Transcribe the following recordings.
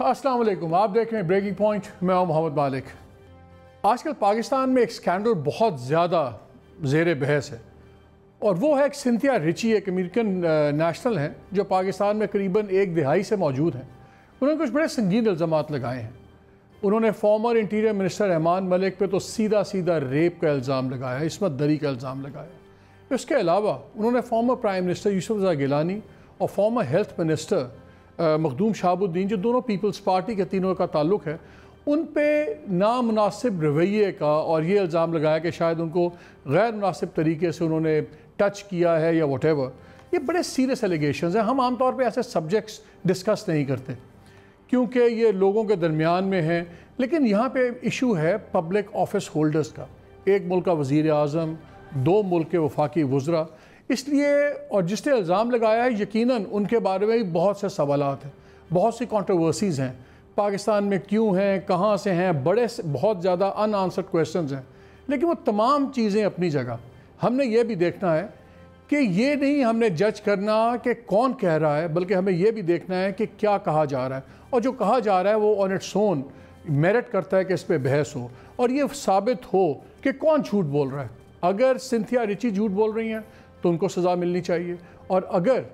अस्सलाम वालेकुम, आप देख रहे हैं ब्रेकिंग पॉइंट। मैं हूं मोहम्मद मालिक। आजकल पाकिस्तान में एक स्कैंडल बहुत ज़्यादा ज़ेर बहस है और वो है सिंथिया रिची, एक अमेरिकन नेशनल हैं जो पाकिस्तान में करीबन एक दिहाई से मौजूद हैं। उन्होंने कुछ बड़े संगीन इल्ज़ामात लगाए हैं। उन्होंने farmer interior minister Muhammad Malik पे तो सीधा सीधा रेप का इल्ज़ाम लगाया, इस्मत दरी का इल्ज़ाम लगाया। इसके अलावा उन्होंने former prime minister Yusuf Gilani और former health minister Makhdoom Shahabuddin, जो दोनों पीपल्स पार्टी के तीनों का ताल्लुक़ है, उन पे नामुनासिब रवैये का और ये इल्ज़ाम लगाया कि शायद उनको गैर मुनासिब तरीके से उन्होंने टच किया है या वटेवर। ये बड़े सीरियस एलिगेशंस हैं। हम आमतौर पे ऐसे सब्जेक्ट्स डिस्कस नहीं करते क्योंकि ये लोगों के दरमियान में हैं, लेकिन यहाँ पे इशू है पब्लिक ऑफिस होल्डर्स का। एक मुल्क का वज़ीर आज़म, दो मुल्क के वफाकी वज़रा, इसलिए और जिसने इल्ज़ाम लगाया है यकीनन उनके बारे में भी बहुत से सवालात हैं, बहुत सी कंट्रोवर्सीज़ हैं। पाकिस्तान में क्यों हैं, कहाँ से हैं, बहुत ज़्यादा अनआंसर्ड क्वेश्चंस हैं। लेकिन वो तमाम चीज़ें अपनी जगह। हमने ये भी देखना है कि ये नहीं हमने जज करना कि कौन कह रहा है, बल्कि हमें ये भी देखना है कि क्या कहा जा रहा है, और जो कहा जा रहा है वो ऑन इट्स ओन मेरिट करता है कि इस पर बहस हो और ये साबित हो कि कौन झूठ बोल रहा है। अगर सिंथिया रिची झूठ बोल रही हैं तो उनको सज़ा मिलनी चाहिए, और अगर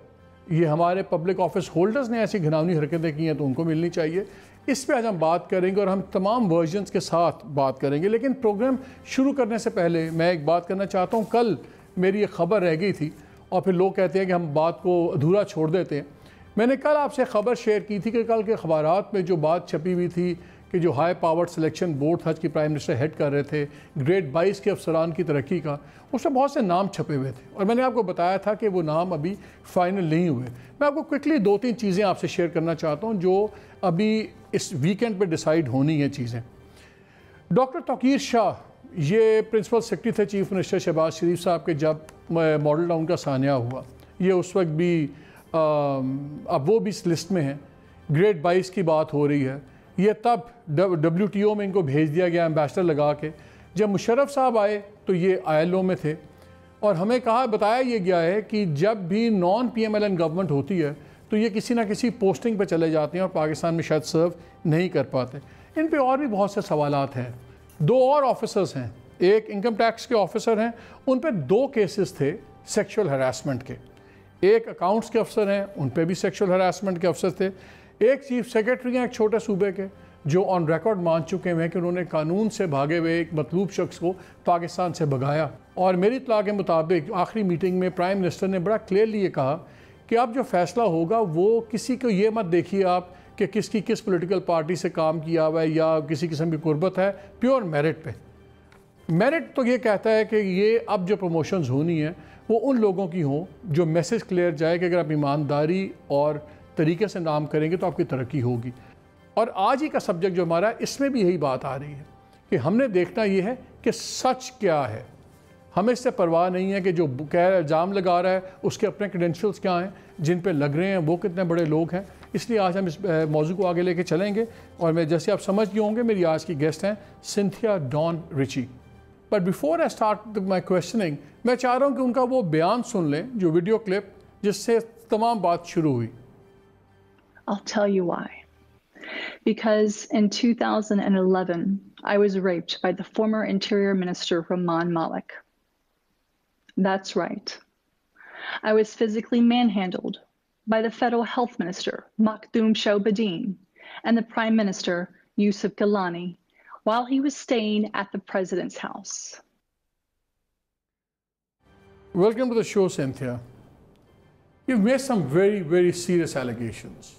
ये हमारे पब्लिक ऑफिस होल्डर्स ने ऐसी घिनौनी हरकतें की हैं तो उनको मिलनी चाहिए। इस पे आज हम बात करेंगे और हम तमाम वर्जन्स के साथ बात करेंगे। लेकिन प्रोग्राम शुरू करने से पहले मैं एक बात करना चाहता हूँ। कल मेरी ये खबर रह गई थी और फिर लोग कहते हैं कि हम बात को अधूरा छोड़ देते हैं। मैंने कल आपसे ख़बर शेयर की थी कि कल के अखबारात में जो बात छपी हुई थी कि जो हाई पावर्ड सिलेक्शन बोर्ड था, जिसकी प्राइम मिनिस्टर हेड कर रहे थे, ग्रेड 22 के अफसरान की तरक्की का, उसमें बहुत से नाम छपे हुए थे और मैंने आपको बताया था कि वो नाम अभी फाइनल नहीं हुए। मैं आपको क्विकली 2-3 चीज़ें आपसे शेयर करना चाहता हूँ जो अभी इस वीकेंड पे डिसाइड होनी है चीज़ें। डॉक्टर तौकीर शाह, ये प्रिंसिपल सेक्रेटरी थे चीफ मिनिस्टर शहबाज शरीफ साहब के जब मॉडल टाउन का सानिया हुआ। ये उस वक्त भी अब वो भी इस लिस्ट में हैं। ग्रेड 22 की बात हो रही है। ये तब WTO में इनको भेज दिया गया एम्बेसडर लगा के। जब मुशर्रफ साहब आए तो ये ILO में थे और हमें बताया ये गया है कि जब भी नॉन PMLN गवर्नमेंट होती है तो ये किसी ना किसी पोस्टिंग पे चले जाते हैं और पाकिस्तान में शायद सर्व नहीं कर पाते। इन पे और भी बहुत से सवालात हैं। 2 और ऑफिसर्स हैं, एक इनकम टैक्स के ऑफिसर हैं, उन पे 2 केसेस थे सेक्शुअल हरासमेंट के। एक अकाउंट्स के अफसर हैं, उन पे भी सेक्शुअल हरासमेंट के अफसर थे। एक चीफ सेक्रेटरी हैं एक छोटे सूबे के, जो ऑन रिकॉर्ड मान चुके हैं कि उन्होंने कानून से भागे हुए एक मतलूब शख्स को पाकिस्तान से भगाया। और मेरी इत्तला के मुताबिक आखिरी मीटिंग में प्राइम मिनिस्टर ने बड़ा क्लियरली ये कहा कि अब जो फैसला होगा वो किसी को ये मत देखिए आप कि किसकी किस पॉलिटिकल पार्टी से काम किया हुआ है या किसी किस्म की कुर्बत है, प्योर मेरिट पे। मेरिट तो ये कहता है कि ये अब जो प्रमोशंस होनी है वो उन लोगों की हों जो मैसेज क्लियर जाए कि अगर आप ईमानदारी और तरीके से नाम करेंगे तो आपकी तरक्की होगी। और आज ही का सब्जेक्ट जो हमारा है, इसमें भी यही बात आ रही है कि हमने देखना ये है कि सच क्या है। हमें इससे परवाह नहीं है कि जो इल्ज़ाम लगा रहा है उसके अपने क्रेडेंशियल्स क्या हैं, जिन पे लग रहे हैं वो कितने बड़े लोग हैं। इसलिए आज हम इस मौजू को आगे लेके चलेंगे। और मैं जैसे आप समझ गए होंगे मेरी आज की गेस्ट हैं Cynthia Dawn Ritchie. But before I start my questioning, मैं चाह रहा हूँ कि उनका वो बयान सुन लें, जो वीडियो क्लिप जिससे तमाम बात शुरू हुई। I'll tell you why. Because in 2011, I was raped by the former Interior Minister, Muhammad Malick. That's right. I was physically manhandled by the Federal Health Minister, Mkhdoom Shahabuddin, and the Prime Minister, Yusuf Gilani, while he was staying at the President's house. Welcome to the show, Cynthia. You've made some very, very serious allegations.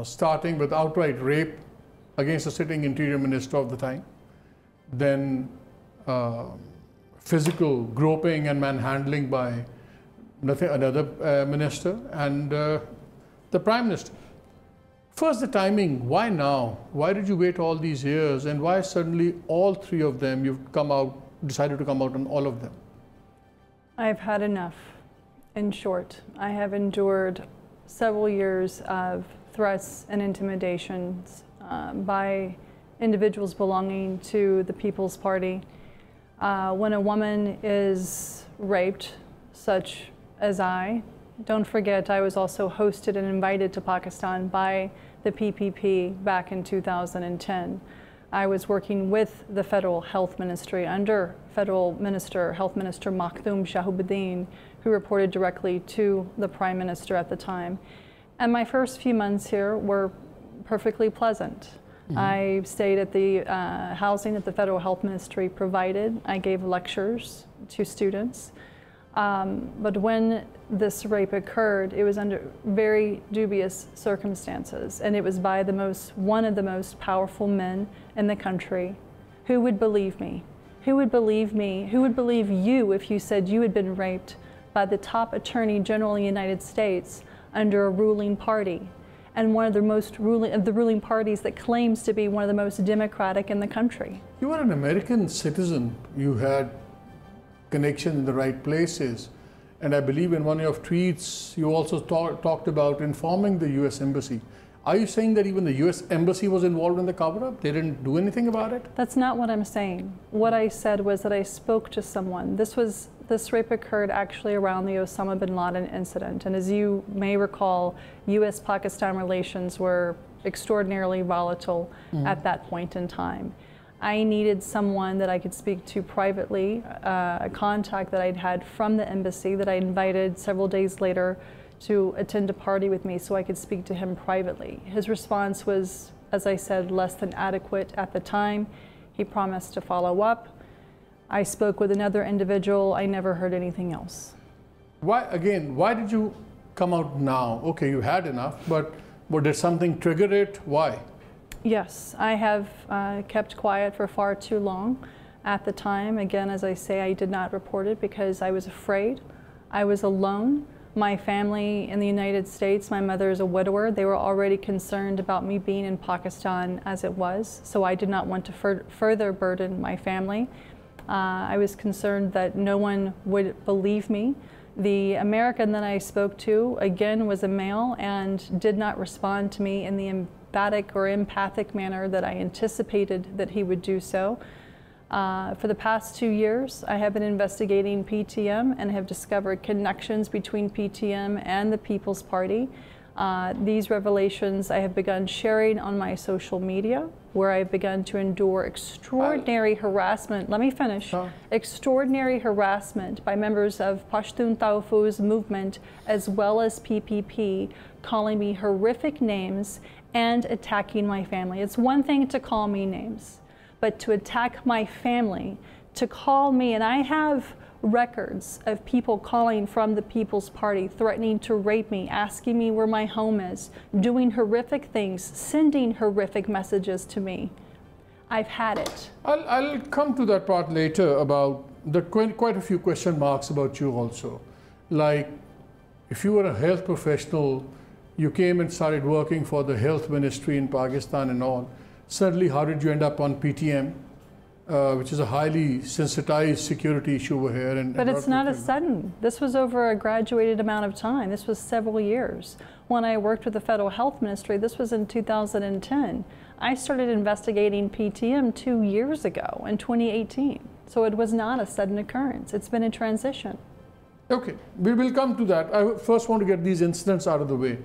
Starting with outright rape against the sitting interior minister of the time, then physical groping and manhandling by another minister, and the prime minister. First, the timing. Why now? Why did you wait all these years, and why suddenly all 3 of them decided to come out on all of them? I've had enough. In short, I have endured several years of threats and intimidations by individuals belonging to the People's Party. When a woman is raped, such as I Don't forget, I was also hosted and invited to Pakistan by the PPP back in 2010. I was working with the Federal Health Ministry under Health Minister Makhdoom Shahabuddin, who reported directly to the Prime Minister at the time. And my first few months here were perfectly pleasant. I stayed at the housing that the Federal Health Ministry provided. I gave lectures to students. But when this rape occurred, it was under very dubious circumstances, and it was by one of the most powerful men in the country. Who would believe me? Who would believe me? Who would believe you if you said you had been raped by the top Attorney General in the United States under a ruling party, and one of the ruling parties that claims to be one of the most democratic in the country? You were an American citizen. You had connection in the right places. And I believe in one of your tweets, you also talked about informing the US Embassy. Are you saying that even the US Embassy was involved in the cover-up? They didn't do anything about it? That's not what I'm saying. What I said was that I spoke to someone. This rape occurred actually around the Osama bin Laden incident. And as you may recall, US-Pakistan relations were extraordinarily volatile at that point in time. I needed someone that I could speak to privately, a contact that I'd had from the embassy that I invited several days later to attend a party with me so I could speak to him privately. His response was, as I said, less than adequate at the time. He promised to follow up. I spoke with another individual. I never heard anything else. Why did you come out now? Okay, you had enough, but did something trigger it? Why? Yes, I have kept quiet for far too long at the time. Again, as I say, I did not report it because I was afraid. I was alone. My family in the United States, my mother is a widower. They were already concerned about me being in Pakistan as it was, so I did not want to further burden my family. I was concerned that no one would believe me. The American that I spoke to, again, was a male and did not respond to me in the empathic manner that I anticipated that he would do so. For the past 2 years, I have been investigating PTM and have discovered connections between PTM and the People's Party. These revelations I have begun sharing on my social media, where I've begun to endure extraordinary harassment. Let me finish. Extraordinary harassment by members of Pashtun Tawfuz movement as well as PPP, calling me horrific names and attacking my family. It's one thing to call me names, but to attack my family, to call me, and I have records of people calling from the People's Party, threatening to rape me, asking me where my home is, doing horrific things, sending horrific messages to me. I've had it. I'll come to that part later about quite a few question marks about you also. Like, if you were a health professional, you came and started working for the health ministry in Pakistan and all. Suddenly, how did you end up on PTM, which is a highly sensitized security issue over here? But it's not as sudden. This was over a graduated amount of time. This was several years. When I worked with the Federal Health Ministry, this was in 2010. I started investigating PTM 2 years ago in 2018. So it was not a sudden occurrence. It's been a transition. Okay, we will come to that. I first want to get these incidents out of the way.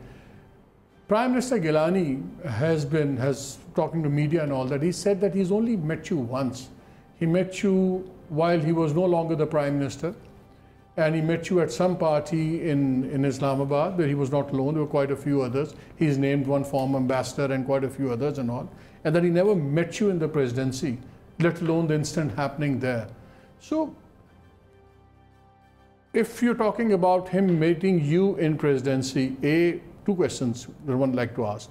Prime Minister Gilani has talking to media and all that. He said that he's only met you once. He met you while he was no longer the Prime Minister, and he met you at some party in Islamabad where he was not alone. There were quite a few others. He's named one former ambassador and quite a few others and all. And that he never met you in the presidency, let alone the incident happening there. So, if you're talking about him meeting you in presidency, two questions that one would like to ask.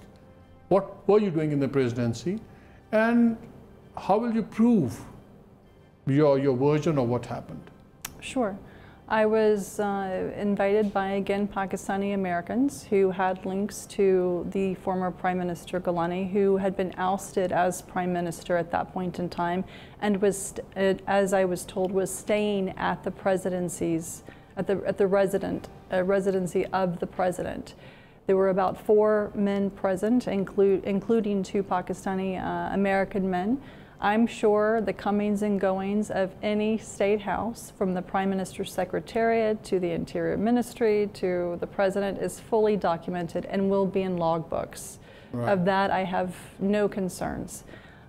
What were you doing in the presidency? And how will you prove your version of what happened? Sure. I was invited by, again, Pakistani Americans who had links to the former Prime Minister Gilani, who had been ousted as Prime Minister at that point in time and was, as I was told, was staying at the presidencies, at the residency of the president. There were about 4 men present, including 2 Pakistani American men. I'm sure the comings and goings of any state house, from the Prime Minister's Secretariat to the Interior Ministry to the President, is fully documented and will be in logbooks. Right. Of that, I have no concerns.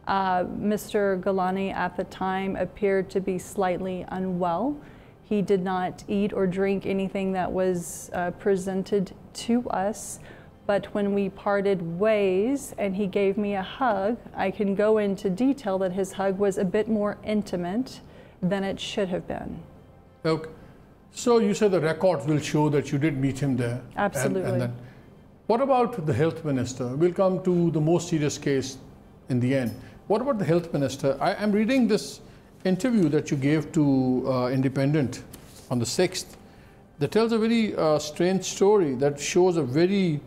Mr. Gilani at the time appeared to be slightly unwell. He did not eat or drink anything that was presented to us. But when we parted ways and he gave me a hug, I can go into detail that his hug was a bit more intimate than it should have been. Okay. So you said the records will show that you did meet him there. Absolutely. And then, what about the health minister? We'll come to the most serious case in the end. What about the health minister? I'm reading this interview that you gave to Independent on the 6th that tells a very strange story that shows a very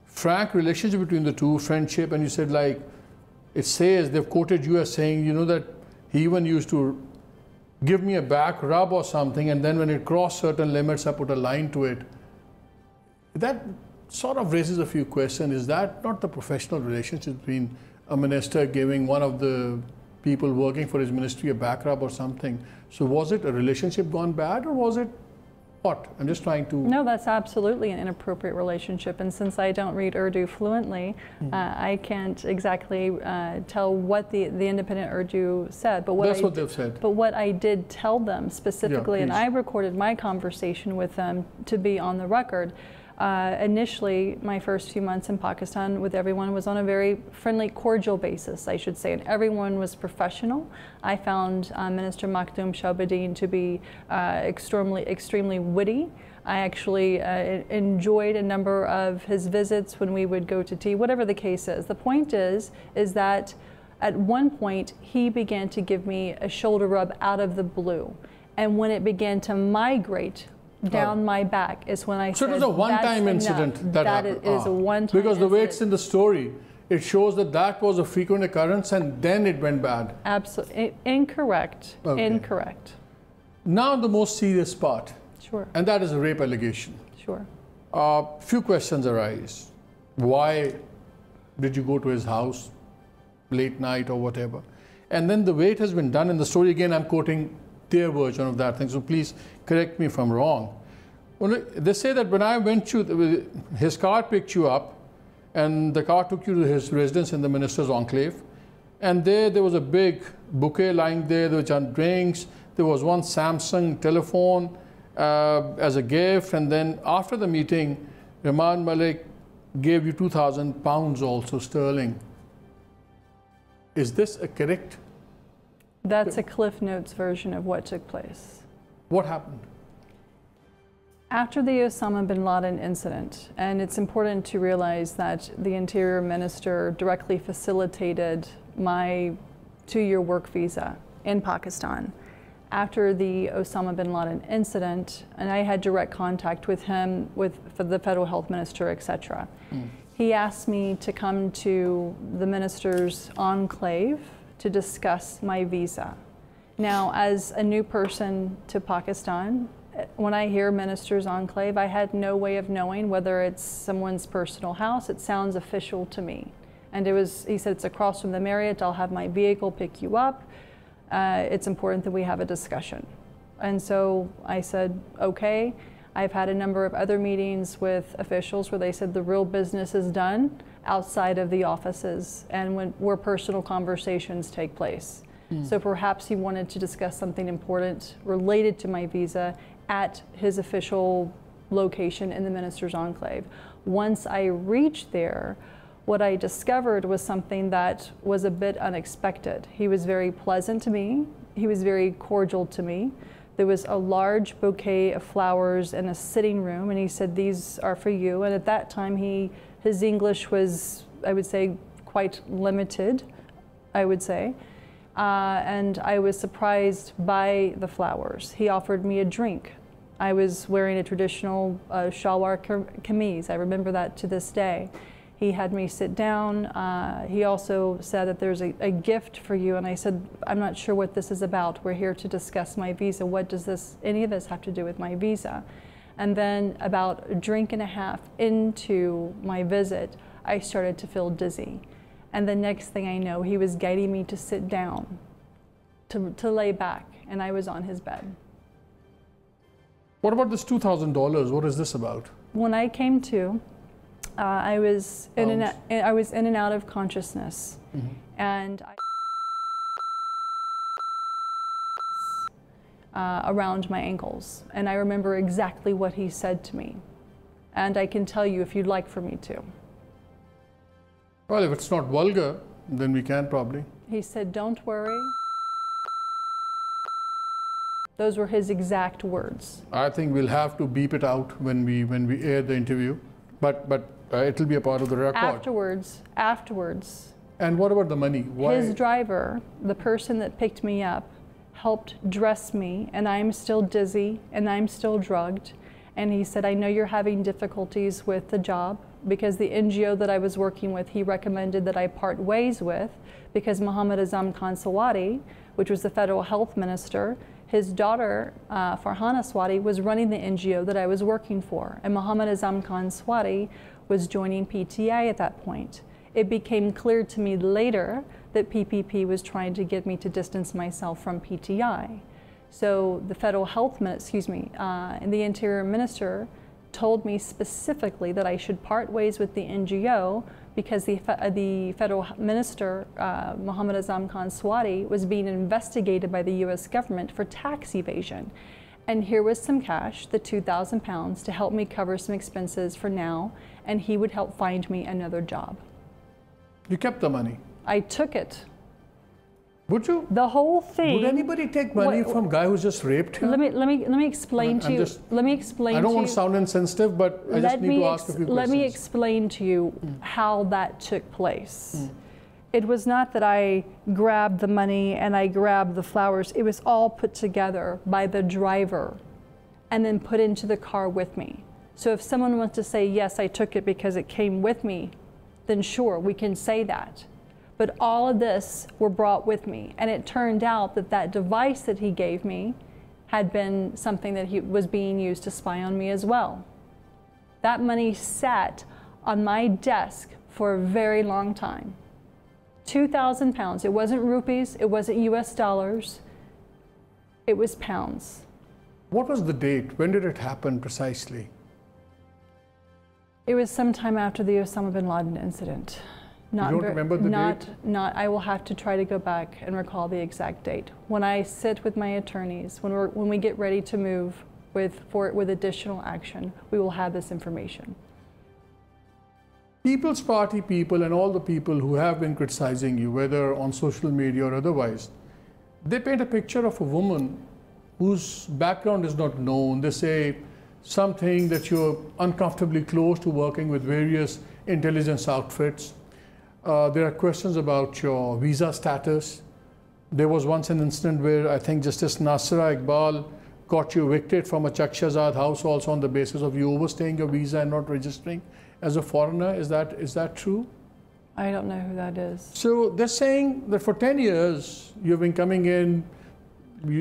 frank relationship between the two, friendship, and you said, like, it says, they've quoted you as saying, you know, that he even used to give me a back rub or something, and then when it crossed certain limits, I put a line to it. That sort of raises a few questions. Is that not the professional relationship between a minister giving one of the people working for his ministry a back rub or something? So was it a relationship gone bad, or was it what? I'm just trying to... No, that's absolutely an inappropriate relationship. And since I don't read Urdu fluently, I can't exactly tell what the Independent Urdu said. But what that's what they've said. But what I did tell them specifically, and I recorded my conversation with them to be on the record. Initially, my first few months in Pakistan with everyone was on a very friendly, cordial basis, I should say, and everyone was professional. I found Minister Makhdoom Shahbudin to be extremely witty. I actually enjoyed a number of his visits when we would go to tea, whatever the case is. The point is that at one point he began to give me a shoulder rub out of the blue, and when it began to migrate down my back is when I said, so it was a one-time incident that happened. That is a one-time because the way incident. it's in the story, it shows that that was a frequent occurrence and then it went bad. Absolutely. Incorrect. Okay. Incorrect. Now the most serious part. Sure. And that is a rape allegation. Sure. Few questions arise. Why did you go to his house late night or whatever? And then the way it has been done in the story, again, I'm quoting their version of that thing, so please correct me if I'm wrong. Well, they say that when I went to, his car picked you up, and the car took you to his residence in the minister's enclave, and there was a big bouquet lying there were drinks, there was one Samsung telephone as a gift, and then after the meeting, Muhammad Malick gave you 2,000 pounds also, sterling. Is this a correct? That's a Cliff Notes version of what took place. What happened? After the Osama bin Laden incident, and it's important to realize that the Interior Minister directly facilitated my 2-year work visa in Pakistan. After the Osama bin Laden incident, and I had direct contact with him, for the Federal Health Minister, etc. He asked me to come to the minister's enclave to discuss my visa. Now, as a new person to Pakistan, when I hear minister's enclave, I had no way of knowing whether it's someone's personal house. It sounds official to me. And he said, it's across from the Marriott, I'll have my vehicle pick you up. It's important that we have a discussion. And so I said, okay. I've had a number of other meetings with officials where they said the real business is done outside of the offices and where personal conversations take place. So perhaps he wanted to discuss something important related to my visa at his official location in the minister's enclave. Once I reached there, what I discovered was something that was a bit unexpected. He was very pleasant to me. He was very cordial to me. There was a large bouquet of flowers in a sitting room, and he said, these are for you. And at that time, his English was, I would say, quite limited, I would say. And I was surprised by the flowers. He offered me a drink. I was wearing a traditional shalwar kameez. I remember that to this day. He had me sit down. He also said that there's a gift for you. And I said, I'm not sure what this is about. We're here to discuss my visa. What does any of this have to do with my visa? And then about a drink and a half into my visit, I started to feel dizzy. And the next thing I know, he was guiding me to sit down, to lay back, and I was on his bed. What about this $2,000? What is this about? When I came to, I was in and out of consciousness, and around my ankles, and I remember exactly what he said to me, and I can tell you if you'd like for me to. Well, if it's not vulgar, then we can probably. He said, "Don't worry." Those were his exact words. I think we'll have to beep it out when we air the interview, but it'll be a part of the record. Afterwards. And what about the money? Why? His driver, the person that picked me up, helped dress me, and I'm still dizzy and I'm still drugged. And he said, "I know you're having difficulties with the job," because the NGO that I was working with, he recommended that I part ways with, because Muhammad Swati, which was the federal health minister, his daughter, Farhana Swati, was running the NGO that I was working for, and Muhammad Swati was joining PTI at that point. It became clear to me later that PPP was trying to get me to distance myself from PTI. So the federal health, and the interior minister told me specifically that I should part ways with the NGO because the federal minister, Muhammad Swati, was being investigated by the US government for tax evasion. And here was some cash, the 2,000 pounds, to help me cover some expenses for now, and he would help find me another job. You kept the money? I took it. Would you? The whole thing. Would anybody take money from a guy who's just raped him? Let me explain to you. Let me explain to you. I don't want to sound insensitive, but I just need to ask a few questions. Let me explain to you how that took place. It was not that I grabbed the money and I grabbed the flowers. It was all put together by the driver and then put into the car with me. So if someone wants to say, yes, I took it because it came with me, then sure, we can say that. But all of this were brought with me. And it turned out that that device that he gave me had been something that was being used to spy on me as well. That money sat on my desk for a very long time. 2,000 pounds. It wasn't rupees, it wasn't US dollars, it was pounds. What was the date? When did it happen precisely? It was sometime after the Osama bin Laden incident. You don't remember the date? I will have to try to go back and recall the exact date. When I sit with my attorneys, when we get ready to move with additional action, we will have this information. People's Party people and all the people who have been criticizing you, whether on social media or otherwise, they paint a picture of a woman whose background is not known. They say something that you're uncomfortably close to working with various intelligence outfits. There are questions about your visa status. There was once an incident where I think Justice Nasira Iqbal got you evicted from a Chak Shahzad house also on the basis of you overstaying your visa and not registering as a foreigner. Is that true? I don't know who that is. So they're saying that for 10 years you've been coming in,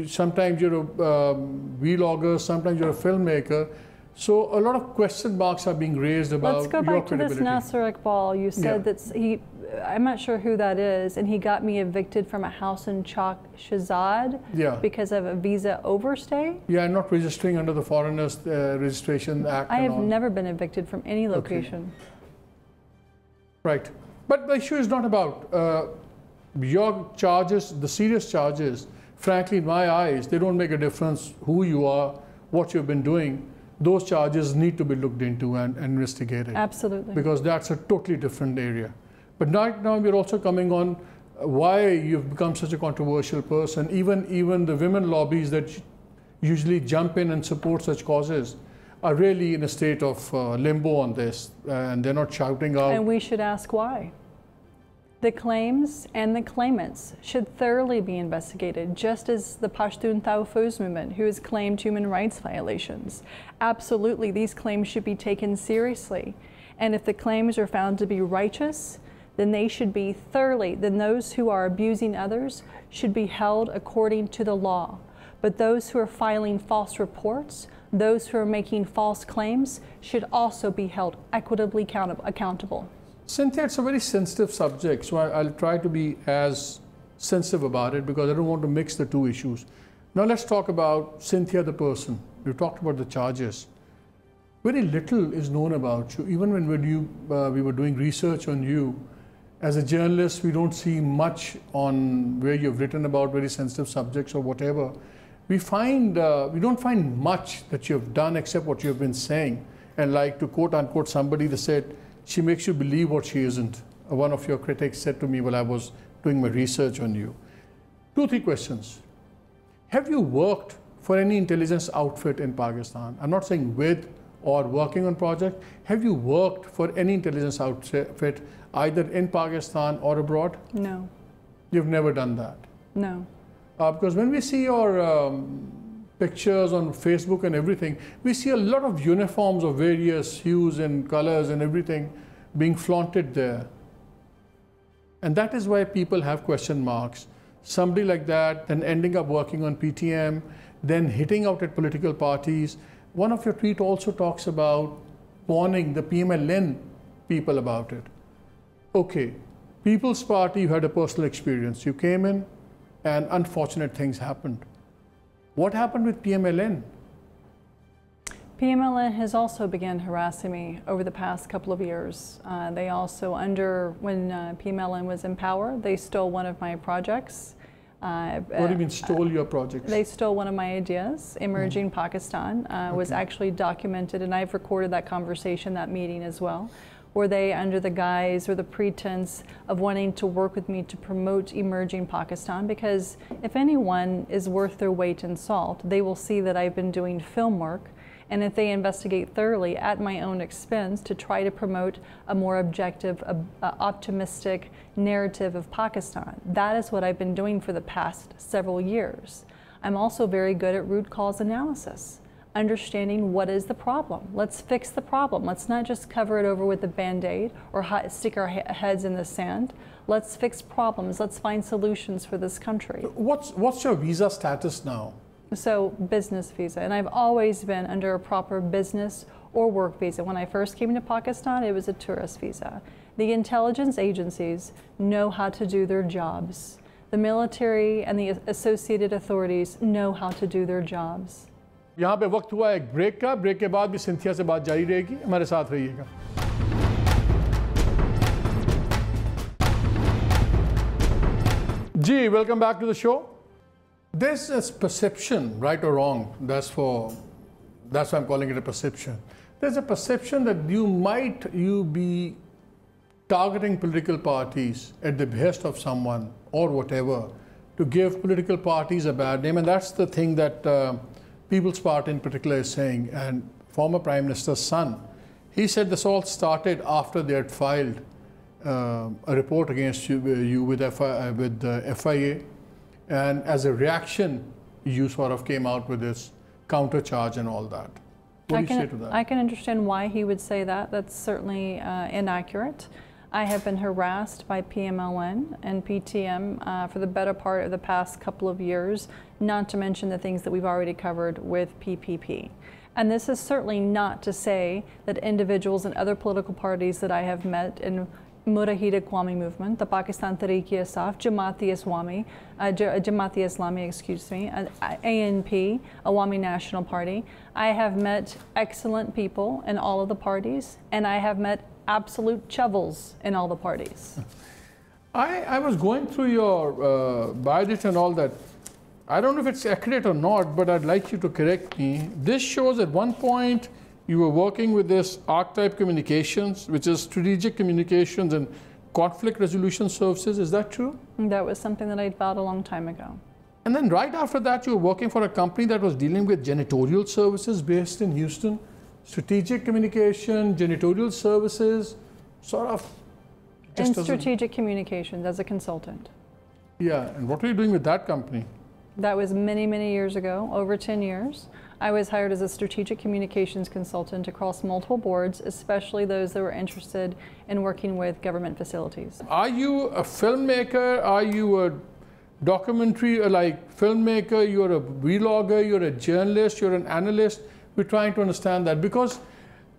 sometimes you're a vlogger, sometimes you're a filmmaker. So a lot of question marks are being raised about your credibility. Let's go back to this Nasir Iqbal. You said that I'm not sure who that is, and he got me evicted from a house in Chak Shahzad because of a visa overstay? Yeah, not registering under the Foreigners Registration Act. I have never been evicted from any location. Okay. Right. But the issue is not about your charges, the serious charges. Frankly, in my eyes, they don't make a difference who you are, what you've been doing. Those charges need to be looked into and investigated. Absolutely. Because that's a totally different area. But right now we're also coming on why you've become such a controversial person. Even the women lobbies that usually jump in and support such causes are really in a state of limbo on this, and they're not shouting out. And we should ask why. The claims and the claimants should thoroughly be investigated, just as the Pashtun Tawfuz movement, who has claimed human rights violations. Absolutely, these claims should be taken seriously. And if the claims are found to be righteous, then they should be thoroughly, then those who are abusing others should be held according to the law. But those who are filing false reports, those who are making false claims, should also be held equitably accountable. Cynthia, it's a very sensitive subject, so I'll try to be as sensitive about it because I don't want to mix the two issues. Now let's talk about Cynthia the person. You talked about the charges. Very little is known about you. Even when we were doing research on you, as a journalist, we don't see much on where you've written about very sensitive subjects or whatever. We don't find much that you've done except what you've been saying. And like to quote unquote somebody that said, she makes you believe what she isn't. One of your critics said to me while I was doing my research on you. 2-3 questions. Have you worked for any intelligence outfit in Pakistan? I'm not saying with or working on project. Have you worked for any intelligence outfit either in Pakistan or abroad? No. You've never done that? No. Because when we see your pictures on Facebook and everything, we see a lot of uniforms of various hues and colors and everything being flaunted there. And that is why people have question marks. Somebody like that, then ending up working on PTM, then hitting out at political parties. One of your tweets also talks about warning the PMLN people about it. Okay, People's Party, you had a personal experience. You came in and unfortunate things happened. What happened with PMLN? PMLN has also begun harassing me over the past couple of years. They also, when PMLN was in power, they stole one of my projects. What do you mean stole your projects? They stole one of my ideas. Emerging Pakistan was actually documented, and I've recorded that conversation, that meeting as well, where they, under the guise or the pretense of wanting to work with me to promote Emerging Pakistan, because if anyone is worth their weight in salt, they will see that I've been doing film work, and if they investigate thoroughly at my own expense to try to promote a more objective, optimistic narrative of Pakistan. That is what I've been doing for the past several years. I'm also very good at root cause analysis, understanding what is the problem. Let's fix the problem. Let's not just cover it over with a Band-Aid or stick our heads in the sand. Let's fix problems. Let's find solutions for this country. What's your visa status now? So, business visa, and I've always been under a proper business or work visa. When I first came to Pakistan, it was a tourist visa. The intelligence agencies know how to do their jobs. The military and the associated authorities know how to do their jobs. यहाँ पे वक्त हुआ एक break का, break के बाद भी Cynthia से बात जारी रहेगी, हमारे साथ रहिएगा। जी, welcome back to the show. There's this perception, right or wrong, that's why I'm calling it a perception. There's a perception that you be targeting political parties at the behest of someone or whatever to give political parties a bad name, and that's the thing that People's Party in particular is saying. And former Prime Minister's son, he said this all started after they had filed a report against you with FIA. And as a reaction, you sort of came out with this counter charge and all that. What do you say to that? I can understand why he would say that. That's certainly inaccurate. I have been harassed by PMLN and PTM for the better part of the past couple of years, not to mention the things that we've already covered with PPP. And this is certainly not to say that individuals and other political parties that I have met in Mujahid Qawmi movement, the Pakistan Tehreek-e-Insaf, Jamaat-e Islami, excuse me, ANP, Awami National Party. I have met excellent people in all of the parties, and I have met absolute chovels in all the parties. I was going through your biodata and all that. I don't know if it's accurate or not, but I'd like you to correct me. This shows at one point you were working with this archetype communications, which is strategic communications and conflict resolution services. Is that true? That was something that I filed a long time ago. And then right after that, you were working for a company that was dealing with janitorial services based in Houston. Strategic communication, janitorial services, sort of. In strategic communications as a consultant. Yeah, and what were you doing with that company? That was many, many years ago, over 10 years. I was hired as a strategic communications consultant across multiple boards, especially those that were interested in working with government facilities. Are you a filmmaker? Are you a documentary, filmmaker? You're a vlogger, you're a journalist, you're an analyst? We're trying to understand that because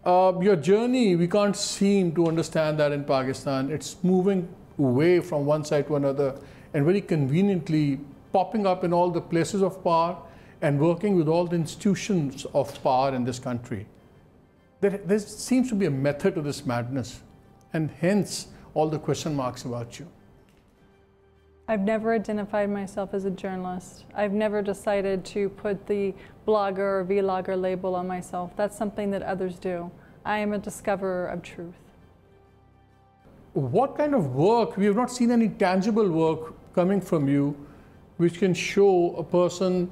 Your journey, we can't seem to understand that in Pakistan. It's moving away from one side to another and very conveniently popping up in all the places of power and working with all the institutions of power in this country. There seems to be a method to this madness, and hence all the question marks about you. I've never identified myself as a journalist. I've never decided to put the blogger or vlogger label on myself. That's something that others do. I am a discoverer of truth. What kind of work, we have not seen any tangible work coming from you which can show a person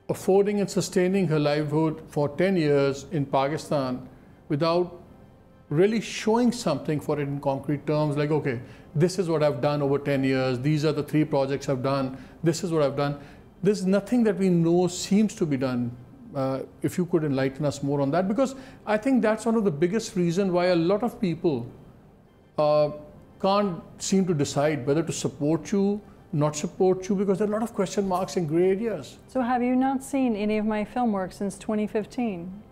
affording and sustaining her livelihood for 10 years in Pakistan without really showing something for it in concrete terms, like, okay, this is what I've done over 10 years, these are the 3 projects I've done, this is what I've done. There's nothing that we know seems to be done. If you could enlighten us more on that, because I think that's one of the biggest reasons why a lot of people can't seem to decide whether to support you, not support you, because there are a lot of question marks and gray areas. So have you not seen any of my film work since 2015?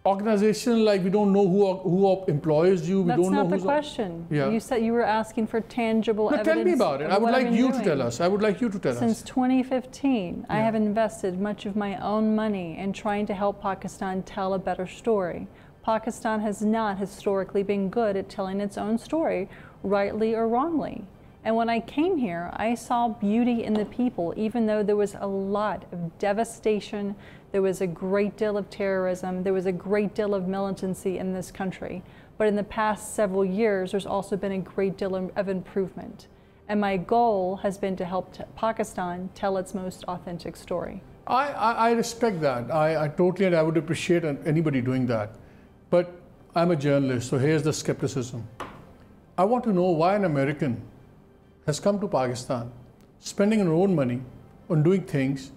Organization, like, we don't know who employs you. We That's don't know not the who's question. Yeah. You said you were asking for tangible evidence. Tell me about it. I would like you to tell us. I would like you to tell us. Since 2015, I have invested much of my own money in trying to help Pakistan tell a better story. Pakistan has not historically been good at telling its own story, rightly or wrongly. And when I came here, I saw beauty in the people, even though there was a lot of devastation, there was a great deal of terrorism, there was a great deal of militancy in this country. But in the past several years, there's also been a great deal of improvement. And my goal has been to help Pakistan tell its most authentic story. I respect that. I totally, and I would appreciate anybody doing that. But I'm a journalist, so here's the skepticism. I want to know why an American has come to Pakistan, spending her own money on doing things.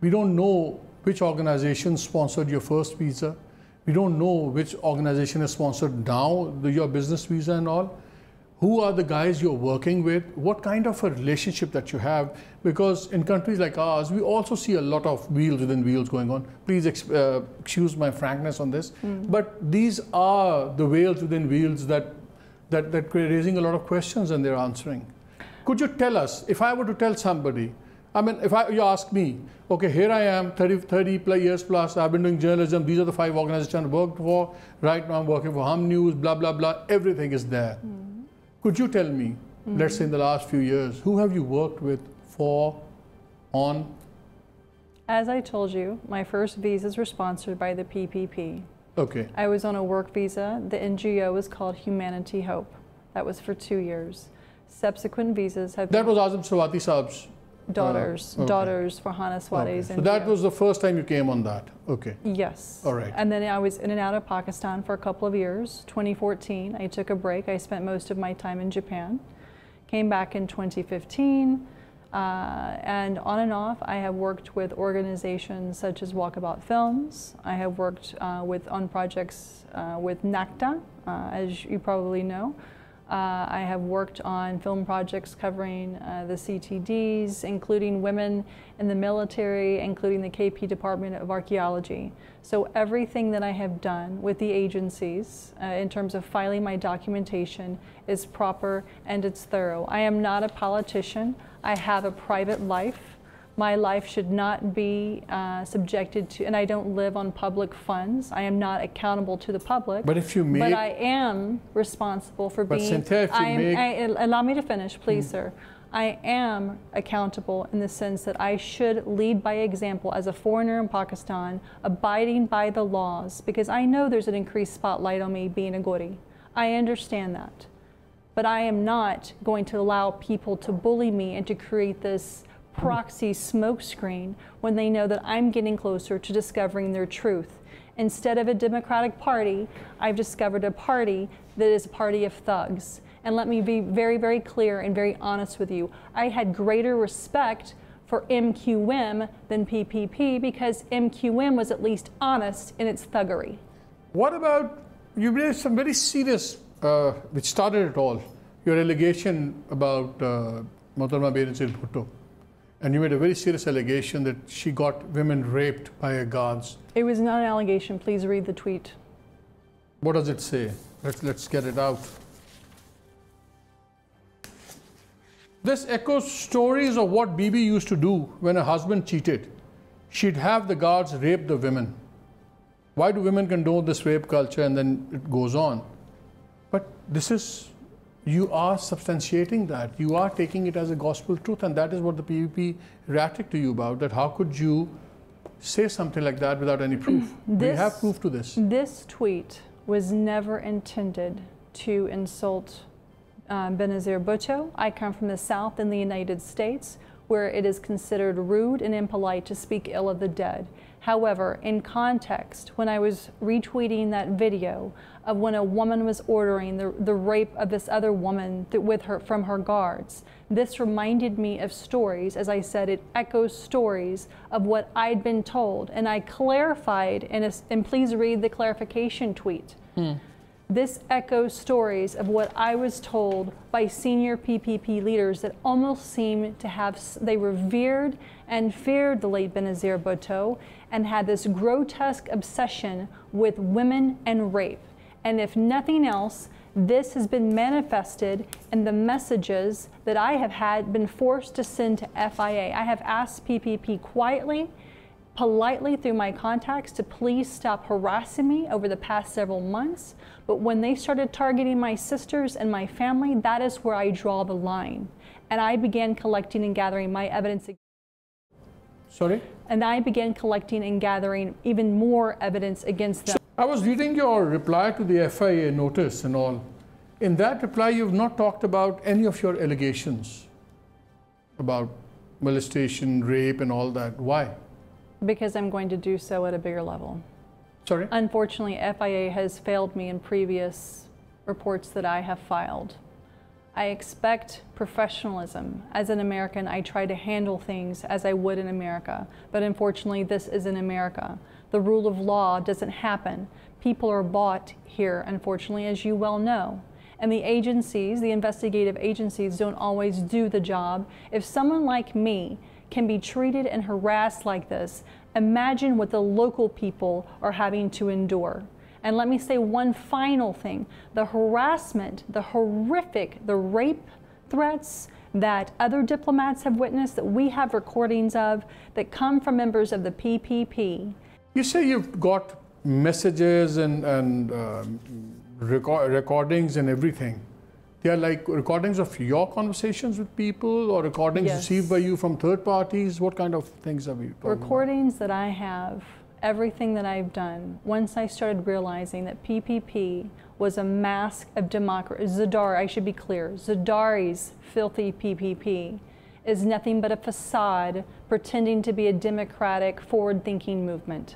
We don't know which organization sponsored your first visa. We don't know which organization has sponsored now your business visa and all. Who are the guys you're working with? What kind of a relationship that you have? Because in countries like ours, we also see a lot of wheels within wheels going on. Please excuse my frankness on this. But these are the wheels within wheels that are raising a lot of questions, and they're answering. Could you tell us, if I were to tell somebody, I mean, if you ask me, okay, here I am, 30 years plus, I've been doing journalism, these are the 5 organizations I worked for, right now I'm working for Hum News, blah, blah, blah, everything is there. Could you tell me, let's say in the last few years, who have you worked with, for, on? As I told you, my first visas were sponsored by the PPP. Okay. I was on a work visa. The NGO was called Humanity Hope. That was for 2 years. Subsequent visas have That was Azam Swati Saab's daughters for Hana Swati's. Okay. So that was the first time you came on that. Okay. Yes. All right. And then I was in and out of Pakistan for a couple of years. 2014, I took a break. I spent most of my time in Japan. Came back in 2015. And on and off, I have worked with organizations such as Walkabout Films. I have worked on projects with NACTA, as you probably know. I have worked on film projects covering the CTDs, including women in the military, including the KP Department of Archaeology. So everything that I have done with the agencies in terms of filing my documentation is proper and it's thorough. I am not a politician. I have a private life. My life should not be subjected to, and I don't live on public funds. I am not accountable to the public. But if you make... But I am responsible for being... Cynthia, if you allow me to finish, please, sir. I am accountable in the sense that I should lead by example as a foreigner in Pakistan, abiding by the laws, because I know there's an increased spotlight on me being a Gori. I understand that. But I am not going to allow people to bully me and to create this proxy smokescreen when they know that I'm getting closer to discovering their truth. Instead of a Democratic Party, I've discovered a party that is a party of thugs. And let me be very, very clear and very honest with you. I had greater respect for MQM than PPP because MQM was at least honest in its thuggery. What about, you made some very serious, which started it all, your allegation about Muhammad Malick Bhutto. and you made a very serious allegation that she got women raped by her guards. It was not an allegation. Please read the tweet. What does it say? Let's get it out. This echoes stories of what Bibi used to do when her husband cheated. She'd have the guards rape the women. Why do women condone this rape culture, and then it goes on? But this is, you are substantiating that. You are taking it as a gospel truth, and that is what the PVP reacted to you about, that how could you say something like that without any proof? Do you have proof to this? This tweet was never intended to insult Benazir Bhutto. I come from the South in the United States, where it is considered rude and impolite to speak ill of the dead. However, in context, when I was retweeting that video of when a woman was ordering the rape of this other woman from her guards, this reminded me of stories. As I said, it echoes stories of what I'd been told, and I clarified, and please read the clarification tweet. This echoes stories of what I was told by senior PPP leaders that almost seemed to have, they revered and feared the late Benazir Bhutto and had this grotesque obsession with women and rape. And if nothing else, this has been manifested in the messages that I have been forced to send to FIA. I have asked PPP quietly, politely through my contacts to please stop harassing me over the past several months. But when they started targeting my sisters and my family, that is where I draw the line. And I began collecting and gathering my evidence. Sorry? And I began collecting and gathering even more evidence against them. I was reading your reply to the FIA notice and all. In that reply, you've not talked about any of your allegations about molestation, rape, and all that. Why? Because I'm going to do so at a bigger level. Sorry? Unfortunately, FIA has failed me in previous reports that I have filed. I expect professionalism. As an American, I try to handle things as I would in America. But unfortunately, this isn't America. The rule of law doesn't happen. People are bought here, unfortunately, as you well know. And the agencies, the investigative agencies, don't always do the job. If someone like me can be treated and harassed like this, imagine what the local people are having to endure. And let me say one final thing. The harassment, the horrific, the rape threats that other diplomats have witnessed, that we have recordings of, that come from members of the PPP. You say you've got messages and recordings and everything. They are like recordings of your conversations with people, or recordings received by you from third parties? What kind of things are we talking about? Recordings that I have, everything that I've done, once I started realizing that PPP was a mask of democracy. Zardari, I should be clear, Zardari's filthy PPP is nothing but a facade pretending to be a democratic, forward-thinking movement.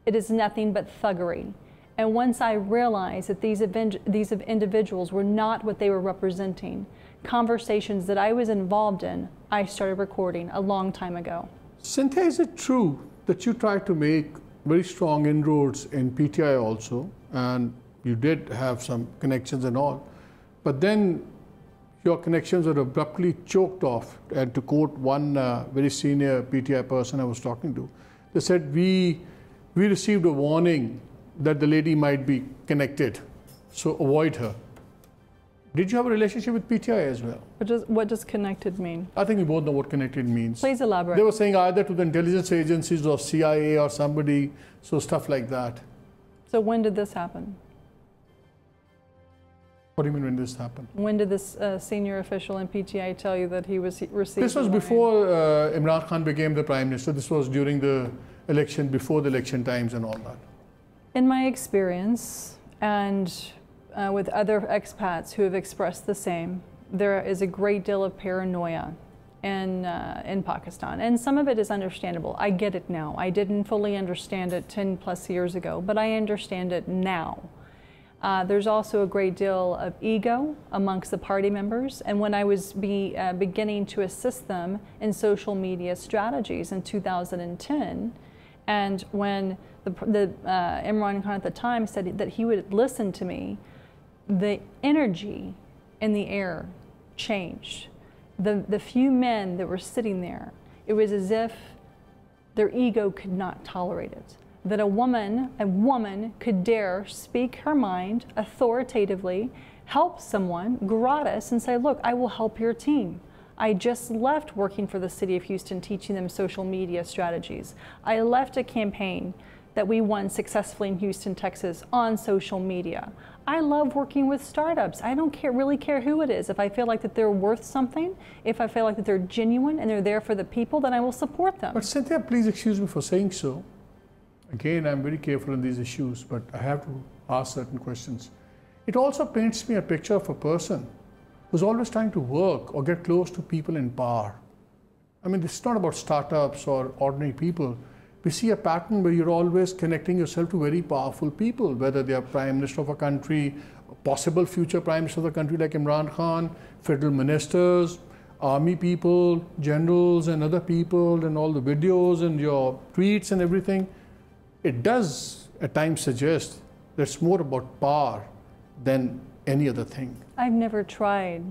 It is nothing but thuggery. And once I realized that these individuals were not what they were representing, conversations that I was involved in, I started recording a long time ago. Cynthia, is it true that you tried to make very strong inroads in PTI also, and you did have some connections and all, but then your connections were abruptly choked off? And to quote one very senior PTI person I was talking to, they said, we received a warning that the lady might be connected, so avoid her. Did you have a relationship with PTI as well? What does connected mean? I think we both know what connected means. Please elaborate. They were saying either to the intelligence agencies or CIA or somebody, so stuff like that. So when did this happen? What do you mean when this happened? When did this senior official in PTI tell you that he was receiving? This was before Imran Khan became the Prime Minister. This was during the election, before the election times and all that. In my experience, and with other expats who have expressed the same, there is a great deal of paranoia in Pakistan, and some of it is understandable. I get it now. I didn't fully understand it 10 plus years ago, but I understand it now. There's also a great deal of ego amongst the party members, and when I was beginning to assist them in social media strategies in 2010, and when Imran Khan at the time said that he would listen to me, the energy in the air changed. the few men that were sitting there, it was as if their ego could not tolerate it. That a woman could dare speak her mind authoritatively, help someone gratis and say, look, I will help your team. I just left working for the city of Houston teaching them social media strategies. I left a campaign that we won successfully in Houston, Texas on social media. I love working with startups. I don't really care who it is. If I feel like that they're worth something, if I feel like that they're genuine and they're there for the people, then I will support them. But Cynthia, please excuse me for saying so. Again, I'm very careful on these issues, but I have to ask certain questions. It also paints me a picture of a person who's always trying to work or get close to people in power. I mean, it's not about startups or ordinary people. We see a pattern where you're always connecting yourself to very powerful people, whether they are prime minister of a country, possible future prime minister of the country like Imran Khan, federal ministers, army people, generals and other people, and all the videos and your tweets and everything. It does at times suggest that it's more about power than any other thing. I've never tried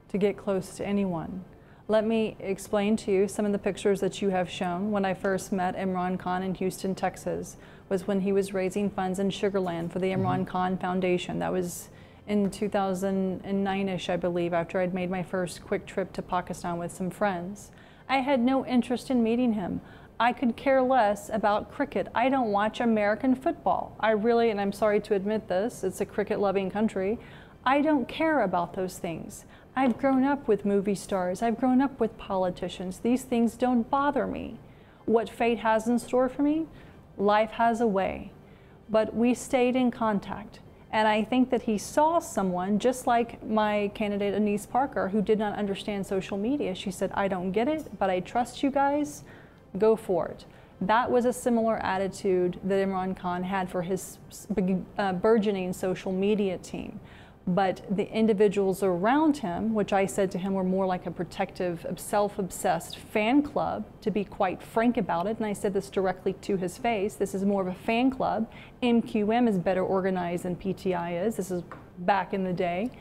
to get close to anyone. Let me explain to you some of the pictures that you have shown. When I first met Imran Khan in Houston, Texas, was when he was raising funds in Sugar Land for the Imran Khan Foundation. That was in 2009-ish, I believe, after I'd made my first quick trip to Pakistan with some friends. I had no interest in meeting him. I could care less about cricket. I don't watch American football. I really, and I'm sorry to admit this, it's a cricket-loving country. I don't care about those things. I've grown up with movie stars. I've grown up with politicians. These things don't bother me. What fate has in store for me, life has a way. But we stayed in contact. And I think that he saw someone, just like my candidate Anise Parker, who did not understand social media. She said, I don't get it, but I trust you guys. Go for it. That was a similar attitude that Imran Khan had for his burgeoning social media team. But the individuals around him, which I said to him were more like a protective, self-obsessed fan club, to be quite frank about it, and I said this directly to his face, this is more of a fan club. MQM is better organized than PTI is. This is back in the day.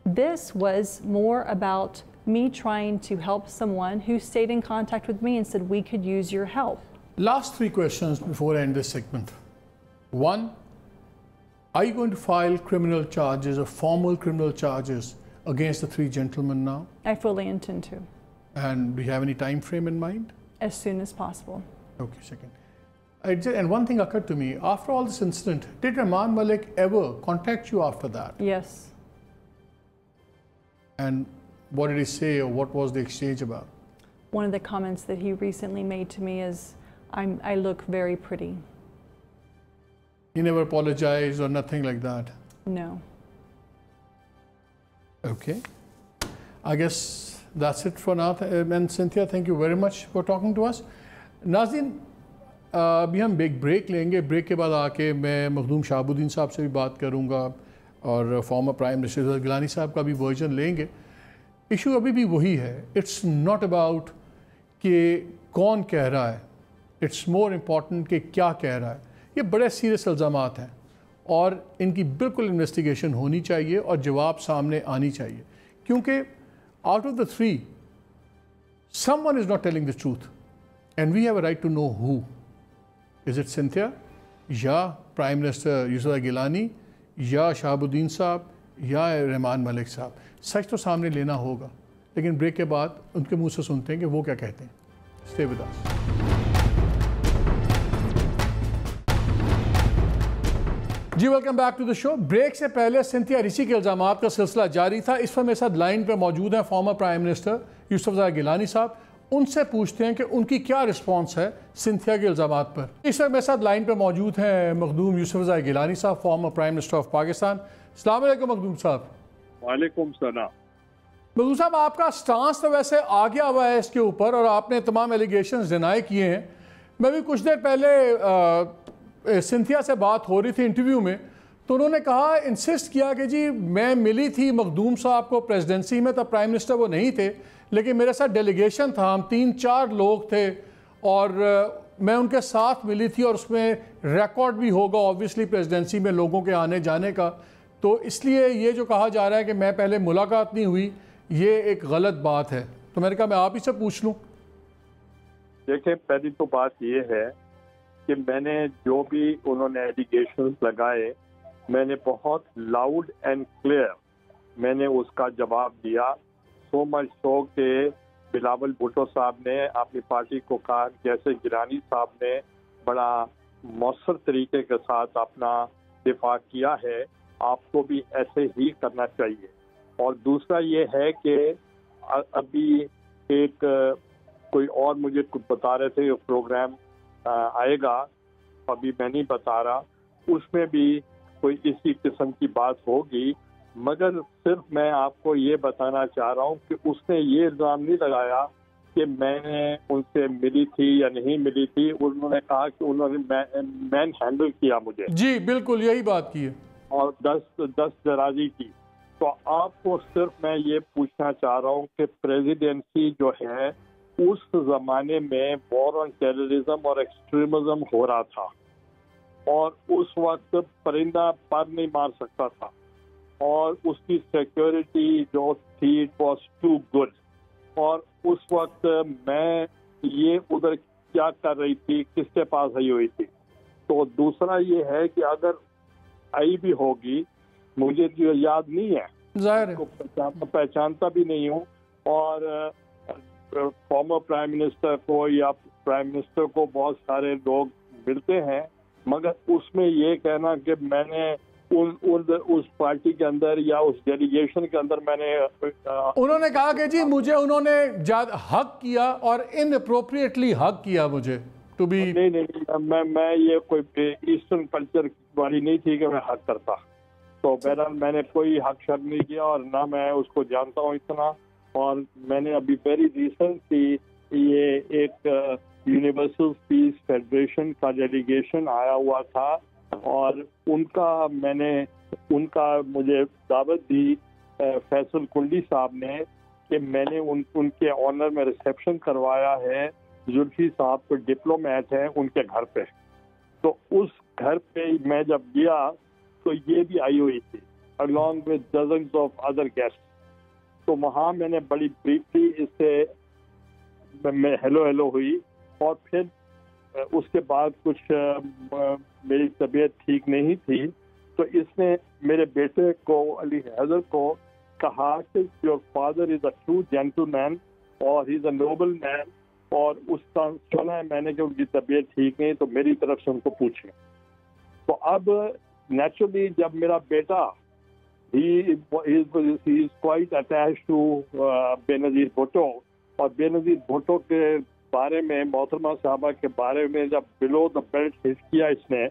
This was more about me trying to help someone who stayed in contact with me and said, we could use your help. Last three questions before I end this segment. One, are you going to file criminal charges or formal criminal charges against the three gentlemen now? I fully intend to. And do you have any time frame in mind? As soon as possible. Okay, second. And one thing occurred to me, after all this incident, did Muhammad Malick ever contact you after that? Yes. And what did he say, or what was the exchange about? One of the comments that he recently made to me is, I look very pretty. He never apologized or nothing like that? No. Okay. I guess that's it for now. And Cynthia, thank you very much for talking to us. नाज़रीन, अभी हम एक break लेंगे. Break के बाद आके मैं मखदूम शहाबुद्दीन साहब से भी बात करूँगा और फॉर्मर प्राइम मिनिस्टर गिलानी साहब का भी वर्जन लेंगे. इशू अभी भी वही है. इट्स नॉट अबाउट कि कौन कह रहा है. इट्स मोर इम्पॉर्टेंट कि क्या कह रहा है. ये बड़े सीरियस इल्ज़ामात हैं और इनकी बिल्कुल इन्वेस्टिगेशन होनी चाहिए और जवाब सामने आनी चाहिए, क्योंकि out of the three someone is not telling the truth and we have a right to know who. Is it Cynthia या प्राइम मिनिस्टर यूसुफ गिलानी या शहाबुद्दीन साहब या रहमान मलिक साहब? सच तो सामने लेना होगा, लेकिन ब्रेक के बाद उनके मुंह से सुनते हैं कि वो क्या कहते हैं. Stay with us. जी welcome back to the show. Break से पहले सिंथिया रिची के इल्ज़ामात का सिलसिला जारी था. इस पर मेरे साथ लाइन पे मौजूद हैं former prime minister Yusuf Gilani साहब. उनसे पूछते हैं कि उनकी क्या रिस्पांस है सिंथिया के इल्ज़ामात पर. इस वक्त मेरे साथ लाइन पे मौजूद हैं मखदूम यूसुफ गिलानी साहब, farmer prime minister of Pakistan. अस्सलाम वालेकुम मखदूम साहब. वालेकुम सलाम. मखदूम साहब, आपका स्टांस तो वैसे आ गया हुआ है इसके ऊपर और आपने तमाम एलिगेशंस डिनाई किए हैं. मैं भी कुछ देर पहले सिंथिया से बात हो रही थी इंटरव्यू में, तो उन्होंने कहा, इंसिस्ट किया कि जी मैं मिली थी मखदूम साहब को प्रेसिडेंसी में, तब प्राइम मिनिस्टर वो नहीं थे, लेकिन मेरे साथ डेलीगेशन था, हम 3-4 लोग थे और मैं उनके साथ मिली थी और उसमें रिकॉर्ड भी होगा ऑब्वियसली प्रेसिडेंसी में लोगों के आने जाने का. तो इसलिए ये जो कहा जा रहा है कि मैं पहले मुलाकात नहीं हुई یہ ایک غلط بات ہے. تو میں نے کہا میں آپ ہی سے پوچھ لوں. دیکھیں پہلی تو بات یہ ہے کہ میں نے جو بھی انہوں نے ایلیگیشنز لگائے میں نے بہت لاؤڈ اینڈ کلیئر میں نے اس کا جواب دیا. سو مچ سو کہ بلاول بھٹو صاحب نے اپنی پارٹی کو کہا جیسے گیلانی صاحب نے بڑا مؤثر طریقے کے ساتھ اپنا دفاع کیا ہے, آپ کو بھی ایسے ہی کرنا چاہیے. اور دوسرا یہ ہے کہ ابھی ایک کوئی اور مجھے کچھ بتا رہے تھے پروگرام آئے گا, ابھی میں نہیں بتا رہا, اس میں بھی کوئی اسی قسم کی بات ہوگی. مگر صرف میں آپ کو یہ بتانا چاہ رہا ہوں کہ اس نے یہ الزام نہیں لگایا کہ میں نے ان سے ملی تھی یا نہیں ملی تھی. انہوں نے کہا کہ انہوں نے مین ہینڈل کیا مجھے. جی بالکل یہی بات کی ہے. اور 10 درازی کی. تو آپ کو صرف میں یہ پوچھنا چاہ رہا ہوں کہ پریزیڈنسی جو ہے اس زمانے میں وار آن ٹیررزم اور ایکسٹریمزم ہو رہا تھا, اور اس وقت پرندہ پر نہیں مار سکتا تھا, اور اس کی سیکیورٹی جو تھی اٹ واز ٹو گڈ. اور اس وقت میں یہ ادھر کیا کر رہی تھی, کس کے پاس آئی ہوئی تھی. تو دوسرا یہ ہے کہ اگر آئی بھی ہوگی مجھے جو یاد نہیں ہے, ظاہر ہے پہچانتا بھی نہیں ہوں, اور فارمر پرائم منسٹر کو یا پرائم منسٹر کو بہت سارے لوگ ملتے ہیں, مگر اس میں یہ کہنا کہ میں نے اس پارٹی کے اندر یا اس ڈیلیگیشن کے اندر میں نے انہوں نے کہا کہ جی مجھے انہوں نے حق کیا اور ان اپروپریٹلی حق کیا مجھے ٹو بی. نہیں میں یہ کوئی ایسٹرن کلچر والی نہیں تھی کہ میں حق کرتا. تو بہرحال میں نے کوئی حق شر نہیں کیا اور نہ میں اس کو جانتا ہوں اتنا. اور میں نے ابھی ویری ریسنٹلی یہ ایک یونیورسل پیس فیڈریشن کا ڈیلیگیشن آیا ہوا تھا, اور ان کا مجھے دعوت دی فیصل کنڈی صاحب نے کہ میں نے ان کے آنر میں ریسیپشن کروایا ہے. زلفی صاحب کو ڈپلومیٹ ہیں ان کے گھر پہ. تو اس گھر پہ میں جب گیا تو یہ بھی آئی ہوئی تھی along with dozens of other guests. تو وہاں میں نے بڑی بریفلی اس سے میں ہیلو ہوئی, اور پھر اس کے بعد کچھ میری طبیعت ٹھیک نہیں تھی, تو اس نے میرے بیٹے کو علی حیدر کو کہا کہ your father is a true gentleman اور he is a noble man, اور اس کا سنا ہے میں نے کہ ان کی طبیعت ٹھیک نہیں تو میری طرف سے ان کو پوچھیں. تو اب نیچرلی جب میرا بیٹا he is quite attached to بے نظیر بھٹو, اور بے نظیر بھٹو کے بارے میں محترمہ صاحبہ کے بارے میں جب بلو دا بیلٹ ہٹ کیا اس نے,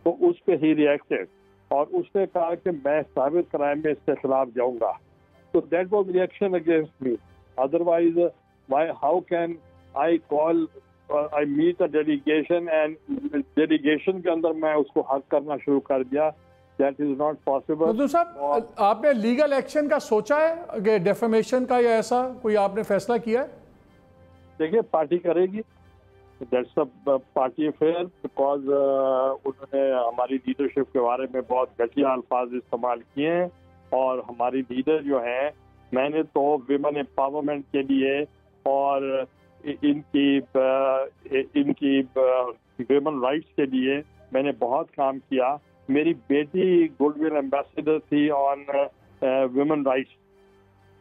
تو اس پہ ہی ریئیکٹڈ, اور اس نے کہا کہ میں ثابت کرائم میں اس کے خلاف جاؤں گا. تو that was reaction against me. Otherwise how can I call I met a delegation and delegation کے اندر میں اس کو حق کرنا شروع کر دیا. That is not possible. مدعو صاحب آپ نے لیگل ایکشن کا سوچا ہے کہ ڈیفیمیشن کا یا ایسا کوئی آپ نے فیصلہ کیا ہے؟ دیکھیے پارٹی کرے گی, that's a party affair, because انہوں نے ہماری لیڈرشپ کے بارے میں بہت گھٹیا الفاظ استعمال کیے ہیں, اور ہماری لیڈر جو ہیں, میں نے تو ویمن امپاورمنٹ کے لیے اور ان کی ویمن رائٹس کے لیے میں نے بہت کام کیا. میری بیٹی گڈ ول ایمبیسیڈر تھی آن ویمن رائٹس,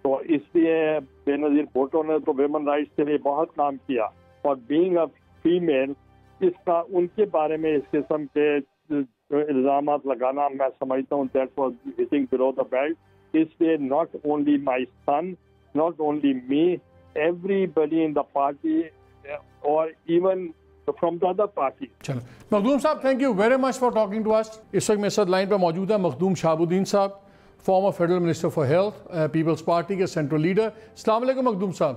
تو اس لیے بے نظیر بھٹو نے تو ویمن رائٹس کے لیے بہت کام کیا. اور بینگ اے فیمیل, اس کا ان کے بارے میں اس قسم کے الزامات لگانا میں سمجھتا ہوں that was hitting below the belt. اس لیے not only my son, not only me, everybody in the party اور even from the other parties. چلو مخدوم صاحب, thank you very much for talking to us. اس وقت میرے ساتھ line پہ موجود ہے مخدوم شہاب الدین صاحب, former federal minister for health, Peoples Party کے سینٹرل لیڈر. السلام علیکم مخدوم صاحب.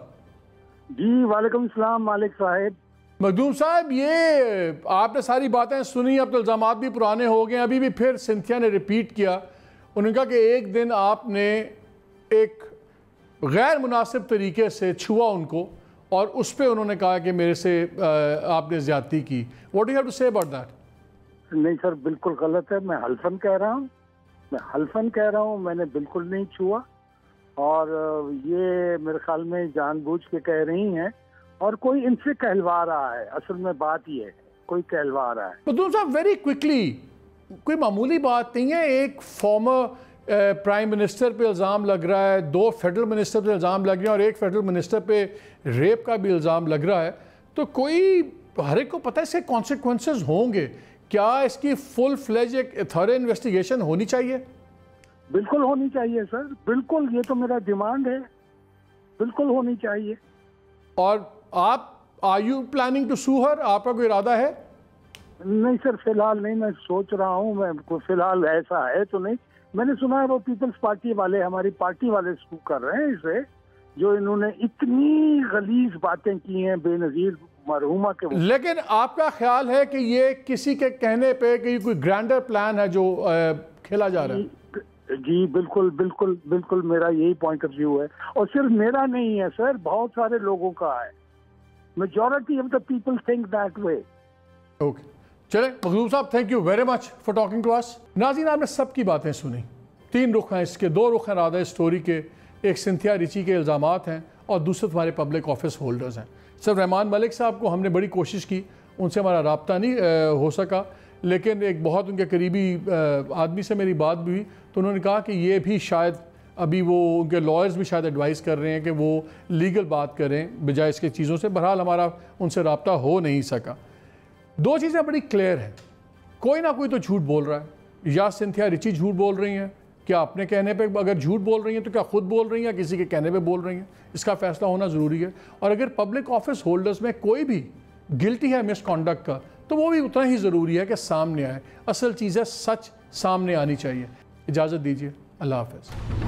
جی وعلیکم السلام مالک صاحب. مخدوم صاحب یہ آپ نے ساری باتیں سنی, اب تو الزامات بھی پرانے ہو گئے ہیں, ابھی بھی پھر سنتھیا نے ریپیٹ کیا. انہوں نے کہا کہ ایک دن آپ نے ایک غیر مناسب طریقے سے چھوا ان کو, اور اس پہ انہوں نے کہا کہ میرے سے آپ نے زیادتی کی. What do you have to say about that? نہیں سر, بالکل غلط ہے. میں حلفاً کہہ رہا ہوں, میں نے بالکل نہیں چھوا, اور یہ میرے خیال میں جان بوجھ کے کہہ رہی ہیں اور کوئی ان سے کہلوا رہا ہے. اصل میں بات یہ ہے کوئی کہلوا رہا ہے. بدون صاحب ویری کوئکلی، کوئی معمولی بات نہیں ہے. ایک فارمر پرائم منسٹر پہ الزام لگ رہا ہے، 2 فیڈرل منسٹر پہ الزام لگ رہے ہیں اور ایک فیڈرل منسٹر پہ ریپ کا بھی الزام لگ رہا ہے. تو کوئی ہر ایک کو پتہ ہے اس کے کانسیکوینسز ہوں گے. کیا اس کی فل فلیج ایک تھورو انویسٹیگیشن ہونی چاہیے؟ بالکل ہونی چاہیے سر، بالکل. یہ تو میرا ڈیمانڈ ہے، بالکل ہونی چاہیے. اور آپ آر یو پلاننگ ٹو سو ہر؟ آپ کا کوئی ارادہ ہے؟ نہیں سر، فی الحال نہیں. میں سوچ رہا ہوں، میں فی الحال ایسا ہے تو نہیں. میں نے سنا ہے وہ پیپلز پارٹی والے، ہماری پارٹی والے سو کر رہے ہیں اسے، جو انہوں نے اتنی غلیظ باتیں کی ہیں بے نظیر مرحومہ کے. لیکن آپ کا خیال ہے کہ یہ کسی کے کہنے پہ کہ کوئی گرینڈر پلان ہے جو کھیلا جا رہا ہے؟ جی بالکل بالکل بالکل، میرا یہی پوائنٹ آف ویو ہے. اور صرف میرا نہیں ہے سر، بہت سارے لوگوں کا ہے. Majority of the people think that way. Okay چلیں مخلوق صاحب، thank you very much for talking to us. ناظرین آپ نے سب کی باتیں سنی. 3 رخ ہیں اس کے، 2 رخ ہیں رادہ اسٹوری کے. ایک سنتھیا ریچی کے الزامات ہیں اور دوسرے ہمارے پبلک آفس ہولڈرز ہیں. سر رحمان ملک صاحب کو ہم نے بڑی کوشش کی، ان سے ہمارا رابطہ نہیں ہو سکا، لیکن ایک بہت ان کے قریبی آدمی سے میری بات بھی ہوئی تو انہوں نے کہا کہ یہ بھی شاید ابھی وہ ان کے لائرز بھی شاید ایڈوائز کر رہے ہیں کہ وہ لیگل بات کریں بجائے اس کے چیزوں سے. بہرحال ہمارا ان سے رابطہ ہو نہیں سکا. 2 چیزیں بڑی کلیئر ہیں، کوئی نہ کوئی تو جھوٹ بول رہا ہے. یا سنتھیا ریچی جھوٹ بول رہی ہیں، کیا اپنے کہنے پہ اگر جھوٹ بول رہی ہیں تو کیا خود بول رہی ہیں یا کسی کے کہنے پہ بول رہی ہیں؟ اس کا فیصلہ ہونا ضروری ہے. اور اگر پبلک آفس ہولڈرز میں کوئی بھی گلٹی ہے مس کانڈکٹ کا تو وہ بھی اتنا ہی ضروری ہے کہ سامنے آئے. اصل چیز ہے سچ سامنے آنی چاہیے. اجازت دیجیے، اللہ حافظ.